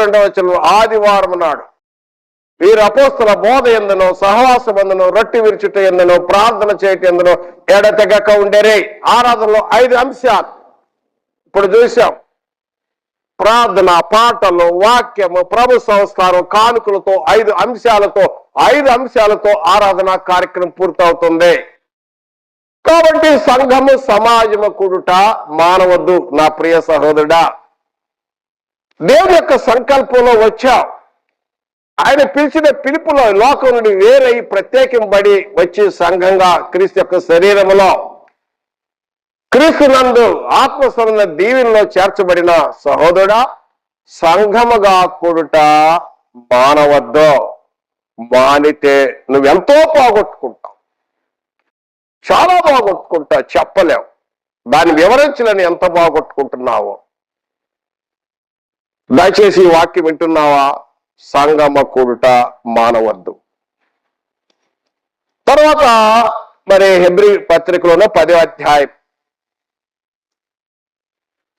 22వ ఆదివారం నాడు వీరు అపోస్తుల బోధ ఎందునో సహవాసం ఎందునో రొట్టె విరుచుట ఎందునో ప్రార్థన చేయట ఎందునో ఎడతెగక ఉండేరే. ఆరాధనలో 5 అంశాలు ఇప్పుడు చూసాం. ప్రార్థన, పాటలు, వాక్యము, ప్రభు సంస్కారం, కానుకలతో 5 అంశాలతో ఆరాధన కార్యక్రమం పూర్తవుతుంది. కాబట్టి సంఘము సమాజము కూడుట మానవద్దు. నా ప్రియ సహోదరుడా, దేవుని యొక్క సంకల్పంలో వచ్చావు. ఆయన పిలిచిన పిలుపులో లోకం నుండి వేరై ప్రత్యేకింపబడి వచ్చి సంఘంగా క్రీస్తు యొక్క శరీరములో క్రీస్తునందు ఆత్మస్వరణ దీవెనలో చేర్చబడిన సహోదరుడా, సంఘముగా కూడుట మానవద్దు. మానితే నువ్వెంతో పోగొట్టుకుంటావు, చాలా బాగొట్టుకుంటావు, చెప్పలేవు. దాన్ని వివరించలేని ఎంత బాగొట్టుకుంటున్నావో. దయచేసి ఈ వాక్యం వింటున్నావా? సంగమ కూడుట మానవద్దు. తర్వాత మరి హెబ్రీ పత్రికలోనే 10వ అధ్యాయం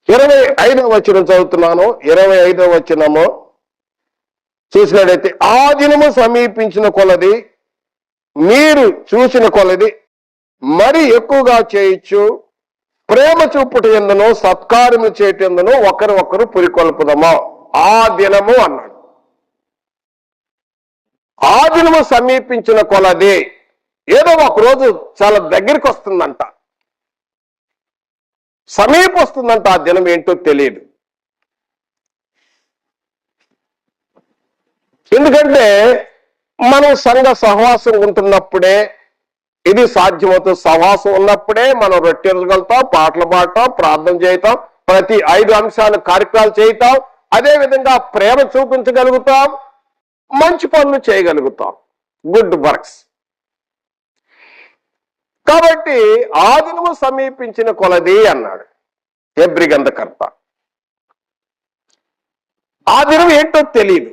25వ వచనం చదువుతున్నాను. 25వ వచనము చూసినట్లయితే, ఆ దినము సమీపించిన కొలది మీరు చూసిన కొలది మరి ఎక్కువగా చేయొచ్చు, ప్రేమ చూపుట ఎందునో సత్కారము చేయటందును ఒకరు పురికొల్పుదమా. ఆ దినము అన్నాడు. ఆ దినము సమీపించిన కొలది, ఏదో ఒకరోజు చాలా దగ్గరికి వస్తుందంట, సమీప వస్తుందంట. ఆ దినం ఏంటో తెలియదు. ఎందుకంటే మనం సంఘ సహవాసం ఉంటున్నప్పుడే ఇది సాధ్యమవుతుంది. సహవాసం ఉన్నప్పుడే మనం రొట్టెలుగలుగుతాం, పాటలు పాడటం, ప్రార్థన చేయటం, ప్రతి 5 అంశాలు కార్యక్రమాలు చేయటం, అదేవిధంగా ప్రేమ చూపించగలుగుతాం, మంచి పనులు చేయగలుగుతాం, గుడ్ వర్క్స్. కాబట్టి ఆ దినము సమీపించిన కొలది అన్నాడు హెబ్రీ గ్రంథకర్త. ఆ దినం ఏంటో తెలియదు.